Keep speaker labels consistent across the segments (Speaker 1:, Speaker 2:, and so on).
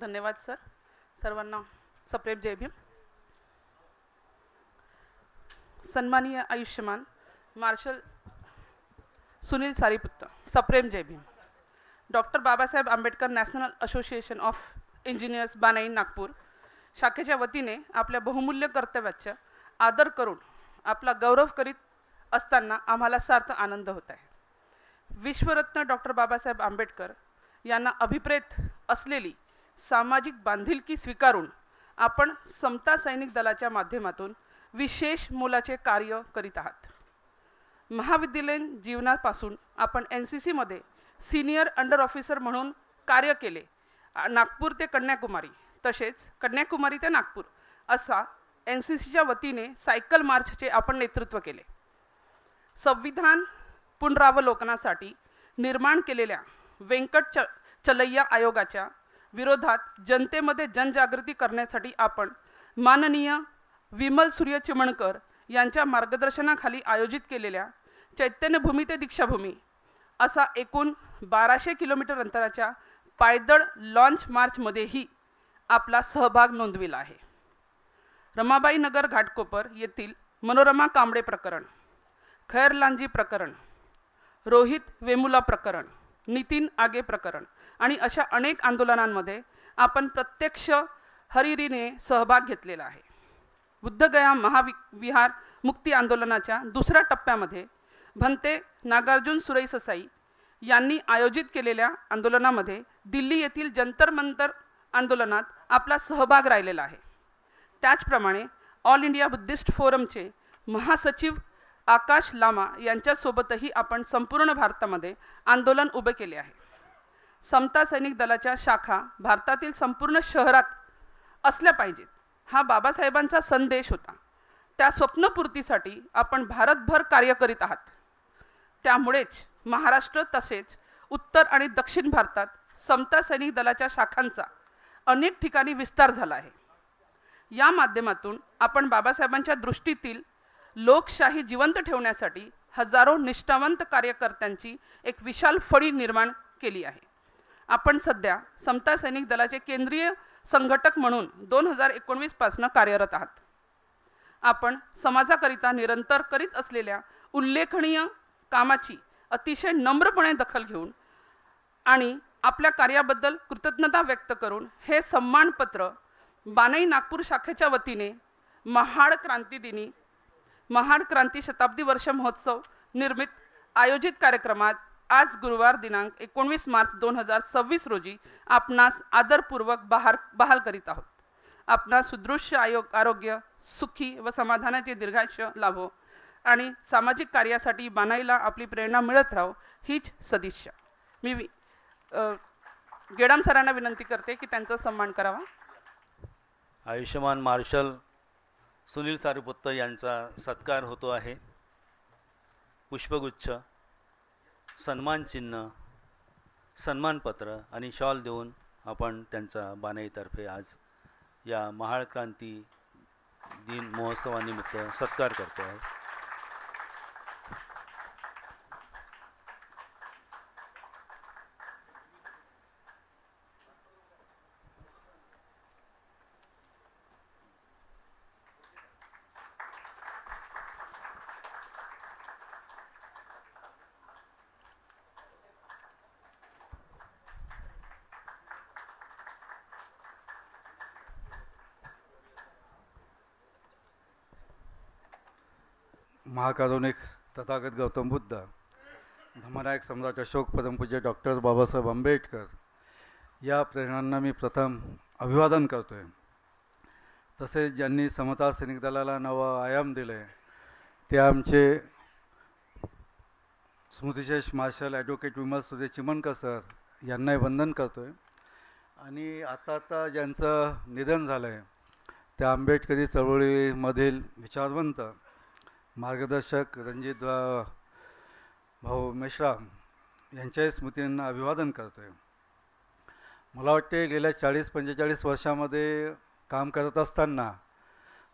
Speaker 1: धन्यवाद सर. सर्वांना सप्रेम जय भीम. सन्माननीय आयुष्यमान मार्शल सुनील सारीपुत्त, सप्रेम जय Bhim. Doctor Babasaheb Ambedkar national association of engineers BANAI Nagpur शाखेच्या वतीने आपल्या बहुमूल्य कर्तव्याचा आदर करून आपला गौरव करीत असताना आम्हाला सार्थ आनंद होत आहे. विश्वरत्न डॉक्टर बाबासाहेब आंबेडकर यांना अभिप्रेत असलेली सामाजिक बांधिलकी स्वीकारून आपण समता सैनिक दलाच्या माध्यमातून विशेष मोलाचे कार्य करीत आहात. महाविद्यालयीन जीवनापासून आपण NCC मध्ये सीनियर अंडर ऑफिसर म्हणून कार्य केले. नागपूर ते कन्याकुमारी तसेच कन्याकुमारी ते नागपूर असा NCCच्या वतीने सायकल मार्चचे आपण नेतृत्व केले. संविधान पुनरावलोकनासाठी निर्माण केलेल्या वेंकट चलैया आयोगाच्या विरोधात जनतेमध्ये जनजागृती करण्यासाठी आपण माननीय विमल सूर्य चिमणकर यांच्या मार्गदर्शनाखाली आयोजित केलेल्या चैतन्यभूमी ते दीक्षाभूमी असा एकूण 1200 किलोमीटर अंतराच्या पायदळ लॉन्च मार्चमध्येही आपला सहभाग नोंदविला आहे. रमाबाई नगर घाटकोपर येथील मनोरमा कांबळे प्रकरण, खैरलांजी प्रकरण, रोहित वेमुला प्रकरण, नितीन आगे प्रकरण आणि अशा अनेक आंदोलनांमध्ये आपण प्रत्यक्ष हरिरीने सहभाग घेतलेला आहे. बुद्धगया महाविहार मुक्ती आंदोलनाच्या दुसऱ्या टप्प्यामध्ये भंते नागार्जुन सुरई ससाई यांनी आयोजित केलेल्या आंदोलनामध्ये दिल्ली येथील जंतर मंतर आंदोलनात आपला सहभाग राहिलेला आहे. त्याचप्रमाणे ऑल इंडिया बुद्धिस्ट फोरमचे महासचिव आकाश लामा यांच्यासोबतही आपण संपूर्ण भारतामध्ये आंदोलन उभे केले आहे. समता सैनिक दलाच्या शाखा भारतातील संपूर्ण शहरात असल्या पाहिजेत हा बाबासाहेबांचा संदेश होता. त्या स्वप्नपूर्तीसाठी आपण भारतभर कार्य करीत आहात. त्यामुळेच महाराष्ट्र तसेच उत्तर आणि दक्षिण भारतात समता सैनिक दलाच्या शाखांचा अनेक ठिकाणी विस्तार झाला आहे. या माध्यमातून आपण बाबासाहेबांच्या दृष्टीतील लोकशाही जिवंत ठेवण्यासाठी हजारो निष्ठावंत कार्यकर्त्यांची एक विशाल फळी निर्माण केली आहे. आपण सध्या समता सैनिक दलाचे केंद्रीय संघटक म्हणून 2019 पासून कार्यरत आहात. आपण समाजाकरिता निरंतर करीत असलेल्या उल्लेखनीय कामाची अतिशय नम्रपणे दखल घेऊन आणि आपल्या कार्याबद्दल कृतज्ञता व्यक्त करून हे सन्मानपत्र बानाई नागपूर शाखेच्या वतीने महाड क्रांती दिनी महाड क्रांती शताब्दी वर्ष महोत्सव निर्मित आयोजित कार्यक्रमात आज गुरुवार दिनांक 19 मार्च 2026 रोजी आपणास आदरपूर्वक बहाल करीत आहोत. आपणास सुदृश्य आरोग्य, सुखी व समाधानाचे दीर्घायुष्य लाभो आणि सामाजिक कार्यासाठी बानाईला आपली प्रेरणा मिळत राहो हीच सदिच्छा. मी गेडाम सरांना विनंती करते की त्यांचा सन्मान करावा.
Speaker 2: आयुष्यमान मार्शल सुनील सारीपुत्त यांचा सत्कार होतो आहे. पुष्पगुच्छ, सन्मानचिन्ह, सन्मानपत्र आणि शॉल देऊन आपण त्यांचा बानाईतर्फे आज या महाड क्रांती दिन महोत्सवानिमित्त सत्कार करतो आहे.
Speaker 3: महाकारुणिक तथागत गौतम बुद्ध, धर्मनायक सम्राट अशोक, परमपूज्य डॉक्टर बाबासाहेब आंबेडकर या प्रेरणांना मी प्रथम अभिवादन करतो आहे. तसेच ज्यांनी समता सैनिक दलाला नवा आयाम दिले ते आमचे स्मृतिशेष मार्शल ॲडव्होकेट विमल सूर्य चिमणकर सर यांनाही वंदन करतो आहे. आणि आता ज्यांचं निधन झालं आहे त्या आंबेडकरी चळवळीमधील विचारवंत मार्गदर्शक रणजित भाऊ मेश्राम यांच्याही स्मृतींना अभिवादन करतो आहे. मला वाटते गेल्या 40-45 वर्षामध्ये काम करत असताना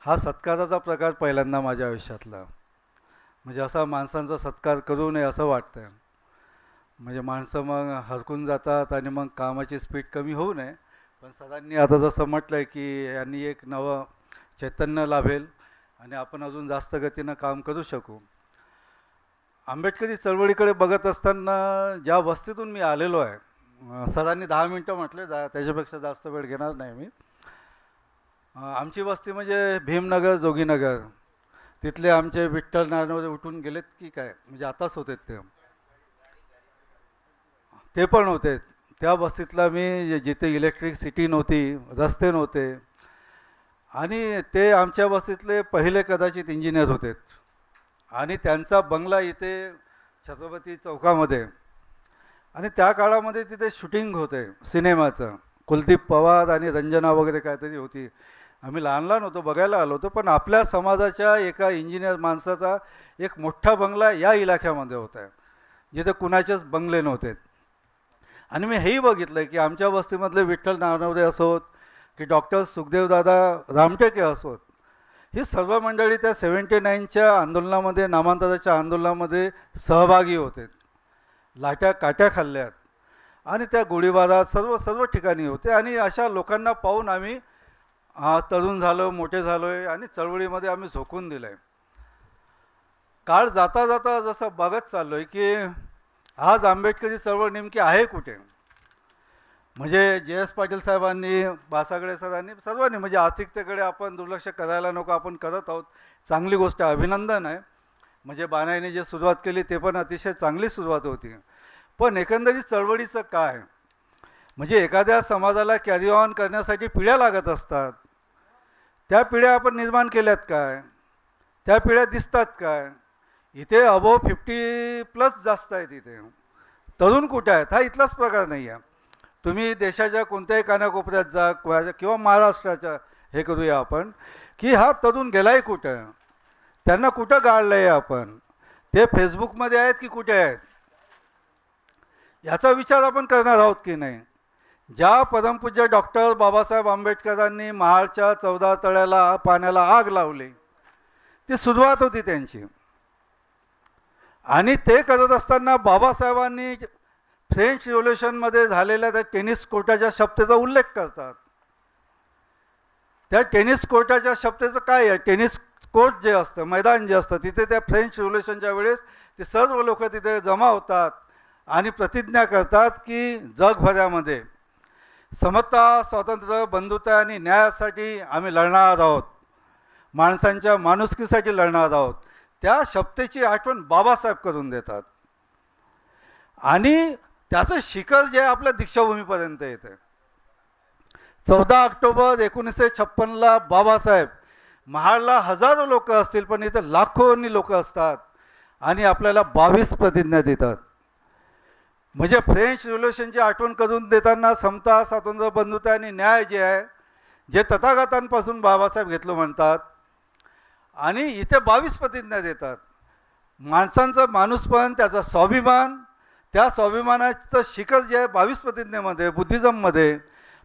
Speaker 3: हा सत्काराचा प्रकार पहिल्यांदा माझ्या आयुष्यातला. म्हणजे असा माणसांचा सत्कार करू नये असं वाटतं. म्हणजे माणसं मग हरकून जातात आणि मग कामाची स्पीड कमी होऊ नये पण सरांनी आता जसं म्हटलंय की यांनी एक नवं चैतन्य लाभेल आणि आपण अजून जास्त गतीनं काम करू शकू. आंबेडकरी चळवळीकडे बघत असताना ज्या वस्तीतून मी आलेलो आहे, सरांनी 10 मिनटं म्हटले, त्याच्यापेक्षा जास्त वेळ घेणार नाही मी. आमची वस्ती म्हणजे भीमनगर, जोगीनगर. तिथले आमचे विठ्ठल नारायणमध्ये उठून गेलेत की काय, म्हणजे आताच होते ते पण होते. त्या वस्तीतला मी, जिथे इलेक्ट्रिसिटी नव्हती, रस्ते नव्हते, आणि ते आमच्या वस्तीतले पहिले कदाचित इंजिनियर होते. आणि त्यांचा बंगला इथे छत्रपती चौकामध्ये, आणि त्या काळामध्ये तिथे शूटिंग होते सिनेमाचं. कुलदीप पवार आणि रंजना वगैरे काहीतरी होती. आम्ही लहान लहान होतो, बघायला आलो होतो. पण आपल्या समाजाच्या एका इंजिनियर माणसाचा एक मोठा बंगला या इलाक्यामध्ये होता, जिथे कुणाचेच बंगले नव्हते. आणि मी हेही बघितलं की आमच्या वस्तीमधले विठ्ठल नारनवरे असोत की डॉक्टर सुखदेवदादा रामटेके असोत, ही सर्व मंडळी त्या 79च्या आंदोलनामध्ये, नामांतराच्या आंदोलनामध्ये सहभागी होते. लाट्या काट्या खाल्ल्यात आणि त्या गोळीबारात सर्व ठिकाणी होते. आणि अशा लोकांना पाहून आम्ही तरुण झालो, मोठे झालो आहे आणि चळवळीमध्ये आम्ही झोकून दिलं आहे. काळ जाता जाता जसं बघत चाललो आहे की आज आंबेडकरी चळवळ नेमकी आहे कुठे. म्हणजे JS पाटील साहेबांनी, बासागडे सरांनी, सर्वांनी, म्हणजे आर्थिकतेकडे आपण दुर्लक्ष करायला नको, आपण करत आहोत. चांगली गोष्ट, अभिनंदन आहे. म्हणजे बाणाईने जे सुरुवात केली ते पण अतिशय चांगली सुरुवात होती. पण एकंदरीत चळवळीचं काय, म्हणजे एखाद्या समाजाला कॅरी ऑन करण्यासाठी पिढ्या लागत असतात. त्या पिढ्या आपण निर्माण केल्यात काय, त्या पिढ्या दिसतात काय. इथे अबोव 50+ जास्त आहेत. इथे तरुण कुठे आहेत हा इथलाच प्रकार नाही आहे. तुम्ही देशाच्या कोणत्याही कानाकोपऱ्यात जा किंवा महाराष्ट्राच्या, हे करूया आपण की हा तरुण गेलाय कुठं, त्यांना कुठं गाळलं आहे आपण, ते फेसबुकमध्ये आहेत की कुठे आहेत, याचा विचार आपण करणार आहोत की नाही. ज्या परमपूज्य डॉक्टर बाबासाहेब आंबेडकरांनी महाडच्या 14 तळ्याला पाण्याला आग लावली, ती सुरुवात होती त्यांची. आणि ते करत असताना बाबासाहेबांनी फ्रेंच रिव्होल्युशनमध्ये झालेल्या त्या टेनिस कोर्टाच्या शब्दाचा उल्लेख करतात. त्या टेनिस कोर्टाच्या शब्दाचं काय आहे, टेनिस कोर्ट जे असतं, मैदान जे असतं, तिथे त्या फ्रेंच रिव्होल्युशनच्या वेळेस ते सर्व लोक तिथे जमा होतात आणि प्रतिज्ञा करतात की जगभरामध्ये समता, स्वातंत्र्य, बंधुता आणि न्यायासाठी आम्ही लढणार आहोत, माणसांच्या माणुसकीसाठी लढणार आहोत. त्या शब्दाची आठवण बाबासाहेब करून देतात. आणि त्याचं शिखर जे आपल्या दीक्षाभूमीपर्यंत येतं. 14 ऑक्टोबर 1956ला बाबासाहेब, महाडला हजारो लोक असतील पण इथं लाखोंनी लोक असतात आणि आपल्याला 22 प्रतिज्ञा देतात. म्हणजे फ्रेंच रिव्होल्युशनची आठवण करून देताना समता, स्वातंत्र्य, बंधुता आणि न्याय जे आहे, जे तथागतांपासून बाबासाहेब घेतलं म्हणतात, आणि इथे 22 प्रतिज्ञा देतात. माणसांचं माणूसपण, त्याचा स्वाभिमान, त्या स्वाभिमानाचं शिखर जे आहे 22 प्रतिज्ञेमध्ये, बुद्धिझममध्ये,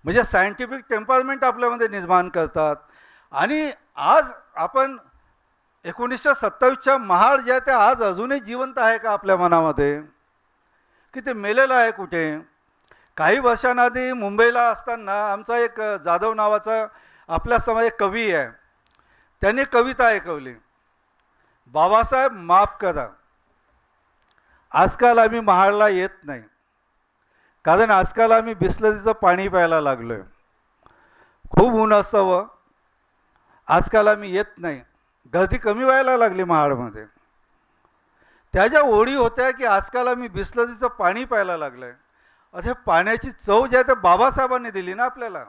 Speaker 3: म्हणजे सायंटिफिक टेम्परमेंट आपल्यामध्ये निर्माण करतात. आणि आज आपण 1927च्या महाड जे आहे ते आज अजूनही जिवंत आहे का आपल्या मनामध्ये, की ते मेलेलं आहे कुठे. काही वर्षांआधी मुंबईला असताना आमचा एक जाधव नावाचा आपल्या समोर एक कवी आहे, त्याने कविता ऐकवली, बाबासाहेब माफ करा, आजकाल आम्ही महाडला येत नाही, कारण आजकाल आम्ही बिस्लरीचं पाणी प्यायला लागलो आहे, खूप ऊन असतं व आजकाल आम्ही येत नाही, गर्दी कमी व्हायला लागली महाडमध्ये. त्या ज्या ओळी होत्या की आजकाल आम्ही बिस्लरीचं पाणी प्यायला लागलं आहे, अरे पाण्याची चव जी आहे ते बाबासाहेबांनी दिली ना आपल्याला.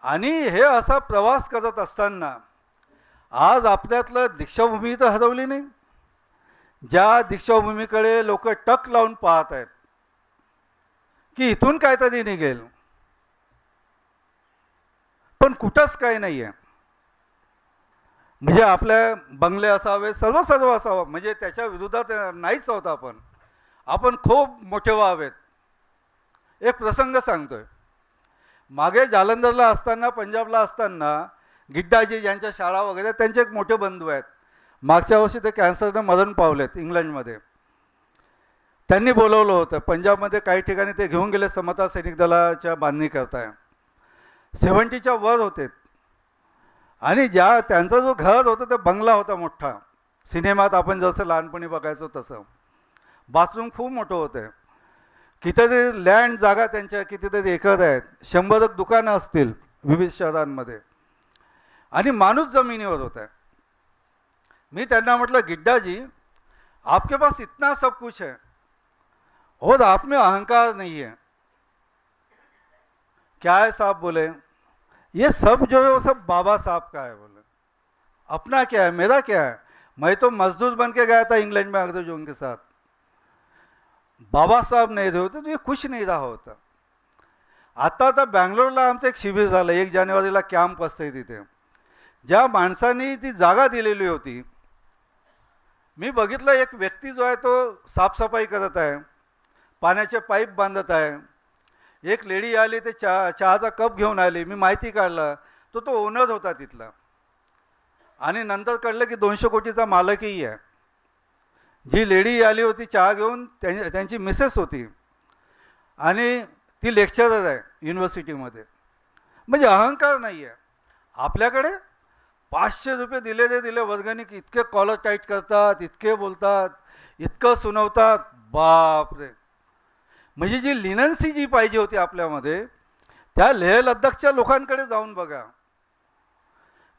Speaker 3: आणि हे असा प्रवास करत असताना आज आपल्यातलं दीक्षाभूमी तर हरवली नाही. ज्या दीक्षाभूमीकडे लोक टक लावून पाहत आहेत की इथून काहीतरी निघेल, पण कुठंच काही नाही आहे. म्हणजे आपल्या बंगले असावे, सर्व असावं, म्हणजे त्याच्या विरोधात नाहीच आहोत आपण खूप मोठे व्हावेत. एक प्रसंग सांगतोय. मागे जालंधरला असताना, पंजाबला असताना, गिड्डाजी ज्यांच्या शाळा वगैरे, त्यांचे एक मोठे बंधू आहेत. मागच्या वर्षी ते कॅन्सरनं मरण पावलेत इंग्लंडमध्ये. त्यांनी बोलवलं होतं. पंजाबमध्ये काही ठिकाणी ते घेऊन गेले समता सैनिक दलाच्या बांधणी करताय. 70च्या वर होते आणि ज्या त्यांचा जो घर होता ते बंगला होता मोठा, सिनेमात आपण जसं लहानपणी बघायचो तसं. बाथरूम खूप मोठं होतं. कितीतरी लँड जागा त्यांच्या कितीतरी एकर आहेत. 100 दुकानं असतील विविध शहरांमध्ये आणि माणूस जमिनीवर होता. मी त्यांना म्हटलं, गिड्डा जी आपके पास इतना सब कुछ है और आप में अहंकार नहीं है. क्या है साहब? बोले ये सब जो है वो सब बाबा साहब का है. बोले अपना क्या है, मेरा क्या है? मैं तो मजदूर बन के गया था इंग्लैंड में अंग्रेजों के साथ. बाबा साहब नहीं रहे होते तो ये कुछ नहीं रहा होता. आता बँगलोरला आमचं एक शिबिर झालं. 1 जानेवारीला कॅम्प असते तिथे. ज्या माणसांनी ती जागा दिलेली होती, मी बघितलं एक व्यक्ती जो आहे तो साफसफाई करत आहे, पाण्याचे पाईप बांधत आहे. एक लेडी आली, ते चहाचा कप घेऊन आली. मी माहिती काढलं तो ओनर होता तिथला आणि नंतर कळलं की 200 कोटीचा मालकही आहे. जी लेडी आली होती चहा घेऊन त्यांची मिसेस होती आणि ती लेक्चरर आहे युनिव्हर्सिटीमध्ये. म्हणजे अहंकार नाही आहे आपल्याकडे. 500 रुपये दिले वर्गणी, इतके कॉलर टाईट करतात, इतके बोलतात, इतकं सुनवतात. बापरे. म्हणजे जी लिनन्सी जी पाहिजे होती आपल्यामध्ये, त्या लेह लद्दाखच्या लोकांकडे जाऊन बघा.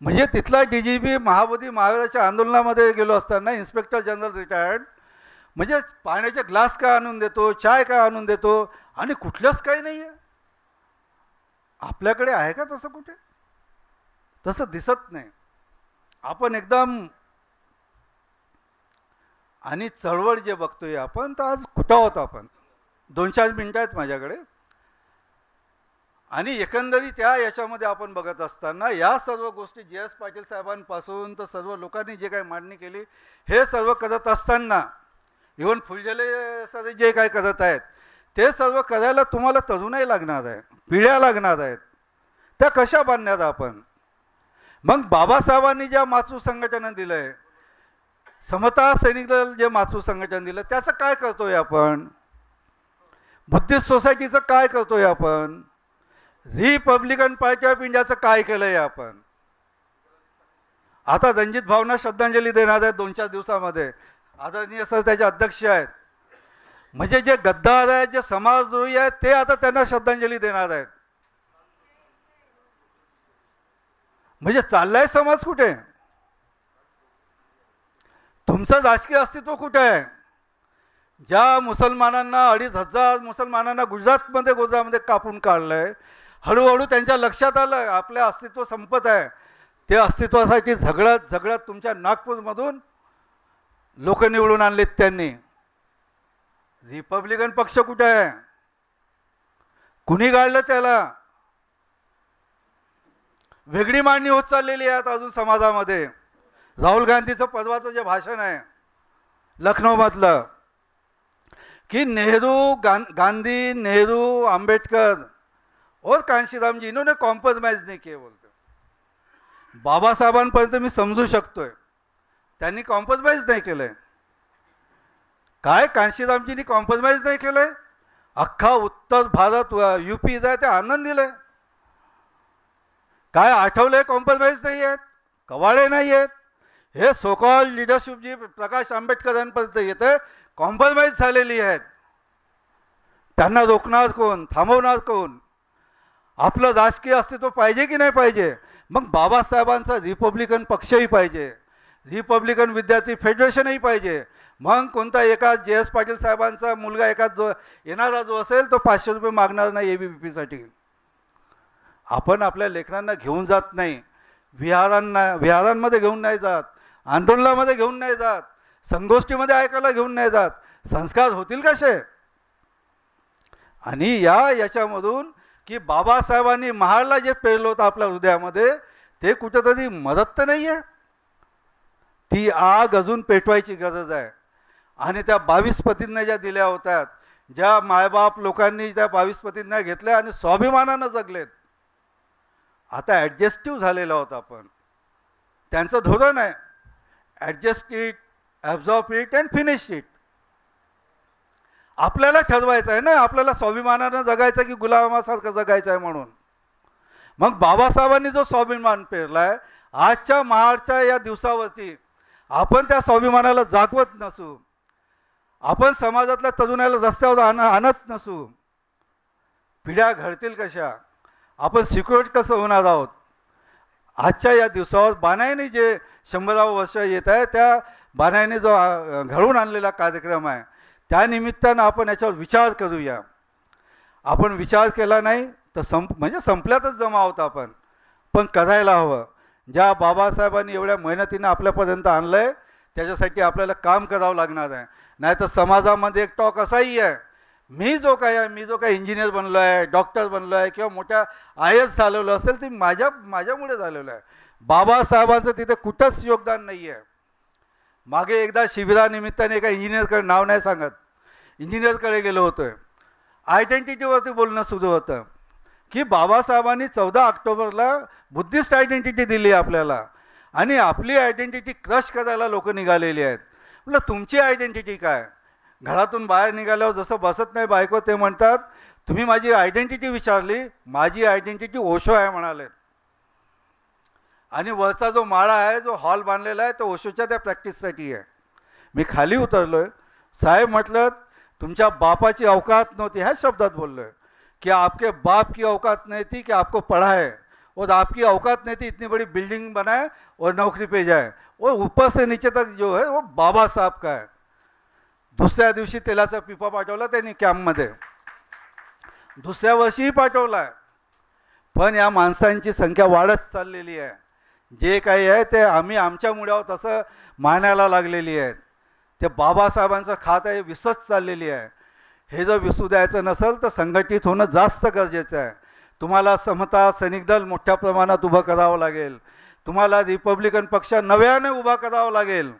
Speaker 3: म्हणजे तिथला DGP महाबोधी महाराजाच्या आंदोलनामध्ये गेलो असताना इन्स्पेक्टर जनरल रिटायर्ड, म्हणजे पाण्याचे ग्लास काय आणून देतो, चाय काय आणून देतो आणि कुठलंच काही नाही आहे. आपल्याकडे आहे का तसं? कुठे तसं दिसत नाही. आपण एकदम आणि चळवळ जे बघतोय आपण, तर आज कुठं आहोत आपण? 2-4 मिनिटं आहेत माझ्याकडे. आणि एकंदरीत याच्यामध्ये आपण बघत असताना या सर्व गोष्टी JS पाटील साहेबांपासून तर सर्व लोकांनी जे काही मांडणी केली, हे सर्व करत असताना इव्हन फुलझेले सर जे काही करत आहेत, ते सर्व करायला तुम्हाला तरुणाई लागणार आहे, पिढ्या लागणार आहेत. त्या कशा बांधण्यात आपण? मग बाबासाहेबांनी ज्या मातृ संघटना दिलं आहे, समता सैनिक दल जे मातृ संघटन दिलं, त्याचं काय करतोय आपण? बुद्धिस्ट सोसायटीचं काय करतोय आपण? रिपब्लिकन पार्टी ऑफ इंडियाचं काय केलंय आपण? आता रणजित भावना श्रद्धांजली देणार आहेत 2-4 दिवसामध्ये. आदरणीय सर त्याचे अध्यक्ष आहेत. म्हणजे जे गद्दार आहेत, जे समाजद्रोही आहेत, ते आता त्यांना श्रद्धांजली देणार आहेत. म्हणजे चाललाय समाज कुठे? तुमचं राजकीय अस्तित्व कुठे आहे? ज्या मुसलमानांना 2,500 मुसलमानांना गुजरातमध्ये कापून काढलंय, हळूहळू त्यांच्या लक्षात आलं आपलं अस्तित्व संपत आहे. ते अस्तित्वासाठी झगडत तुमच्या नागपूरमधून लोक निवडून आणलेत त्यांनी. रिपब्लिकन पक्ष कुठे आहे? कुणी गाळलं त्याला? वेगळी मांडणी होत चाललेली आहे अजून समाजामध्ये. राहुल गांधीचं परवाचं जे भाषण आहे लखनौमधलं, कि गांधी, नेहरू, आंबेडकर और कांशीराम जी इन्होंने कॉम्प्रोमाइज नहीं किए बोलते. बाबासाहेबांपर्यंत मी समजू शकतोय, त्यांनी कॉम्प्रोमाइज नाही केलंय. काय कांशीरामजींनी कॉम्प्रोमाइज नाही केलंय? अख्खा उत्तर भारत UP जाय ते आनंद दिलाय. काय आठवले कॉम्प्रोमाइज नाही आहेत, कवाळे नाही आहेत. हे सोकॉल लिडरशिप जी प्रकाश आंबेडकरांपर्यंत येते, कॉम्प्रोमाइज झालेली आहेत. त्यांना रोखणार कोण? थांबवणार कोण? आपलं राजकीय अस्तित्व पाहिजे की नाही पाहिजे? मग बाबासाहेबांचा रिपब्लिकन पक्षही पाहिजे, रिपब्लिकन विद्यार्थी फेडरेशनही पाहिजे. मग कोणता एका JS पाटील साहेबांचा मुलगा एखाद जो येणारा जो असेल तो 500 रुपये मागणार नाही ABVP. आपण आपल्या लेकरांना घेऊन जात नाही, विहारांमध्ये घेऊन नाही जात, आंदोलनामध्ये घेऊन नाही जात, संगोष्ठीमध्ये ऐकायला घेऊन नाही जात. संस्कार होतील कसे? आणि याच्यामधून की बाबासाहेबांनी महाडला जे पेरलं होतं आपल्या हृदयामध्ये, ते कुठेतरी मदत तर नाही आहे. ती आग अजून पेटवायची गरज आहे. आणि त्या 22 प्रतिज्ञा ज्या दिल्या होत्या, ज्या मायबाप लोकांनी त्या 22 प्रतिज्ञा घेतल्या आणि स्वाभिमानानं जगलेत, आता ॲडजस्टिव्ह झालेला होता आपण. त्यांचं धोरण आहे adjust it, absorb it and finish it. आपल्याला ठरवायचं आहे ना, आपल्याला स्वाभिमानानं जगायचं की गुलामासारखं जगायचं आहे म्हणून. मग बाबासाहेबांनी जो स्वाभिमान पेरलाय, आजच्या महाडच्या या दिवसावरती आपण त्या स्वाभिमानाला जागवत नसू, आपण समाजातल्या तरुणाला रस्त्यावर आणत नसू, पिढ्या घडतील कशा, आपण सिक्युअर कसं होणार आहोत. आजच्या या दिवसावर बाणाईने जे 100वे वर्ष येत आहे, त्या बाणाईने जो घडवून आणलेला कार्यक्रम आहे, त्या निमित्तानं आपण याच्यावर विचार करूया. आपण विचार केला नाही तर म्हणजे संपल्यातच जमा होता आपण, पण करायला हवं. ज्या बाबासाहेबांनी एवढ्या मेहनतीनं आपल्यापर्यंत आणलं आहे, त्याच्यासाठी आपल्याला काम करावं लागणार आहे. नाही तर समाजामध्ये एक टॉक असाही आहे, मी जो काय इंजिनियर बनलो आहे, डॉक्टर बनलो आहे किंवा मोठ्या IAS झालेलो असेल, ते माझ्यामुळे झालेलं आहे. बाबासाहेबांचं तिथे कुठंच योगदान नाही आहे. मागे एकदा शिबिरानिमित्ताने एका इंजिनियरकडे, नाव नाही सांगत, इंजिनियरकडे गेलो होतो. आयडेंटिटीवरती बोलणं सुरू होतं की बाबासाहेबांनी 14 ऑक्टोबरला बुद्धिस्ट आयडेंटिटी दिली आपल्याला आणि आपली आयडेंटिटी क्रश करायला लोक निघालेली आहेत. म्हटलं तुमची आयडेंटिटी काय? घरातून बाहेर निघाल्यावर जसं बसत नाही बायको, ते म्हणतात तुम्ही माझी आयडेंटिटी विचारली, माझी आयडेंटिटी ओशो आहे म्हणाले. आणि वरचा जो माळा आहे, जो हॉल बांधलेला आहे, तो ओशोच्या त्या प्रॅक्टिससाठी आहे. मी खाली उतरलोय, साहेब म्हटलं तुमच्या बापाची औकात नव्हती, ह्याच शब्दात बोललोय कि आपके बाप की औकात नहीं थी कि आपको पढ़ाए, और आपकी औकात नहीं थी इतनी बड़ी बिल्डिंग बनाए और नौकरी पे जाए, और ऊपर से नीचे तक जो है वो बाबा साहब का है. दुसऱ्या दिवशी तेलाचा पिपा पाठवला त्यांनी कॅम्पमध्ये, दुसऱ्या वर्षीही पाठवला. पण या माणसांची संख्या वाढत चाललेली आहे. जे काही आहे ते आम्ही आमच्या मुळावर तसं मानायला लागलेली आहेत. ते बाबासाहेबांचं खात आहे विसरत चाललेली आहे. हे जर विसरू द्यायचं नसेल तर संघटित होणं जास्त गरजेचं आहे. तुम्हाला समता सैनिक दल मोठ्या प्रमाणात उभं करावं लागेल. तुम्हाला रिपब्लिकन पक्ष नव्याने उभा करावा लागेल.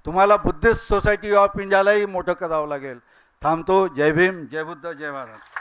Speaker 3: तुम्हाला बुद्धिस्ट सोसायटी ऑफ इंडियालाही मोठं करावं लागेल. थांबतो. जय भीम, जय बुद्ध, जय भारत.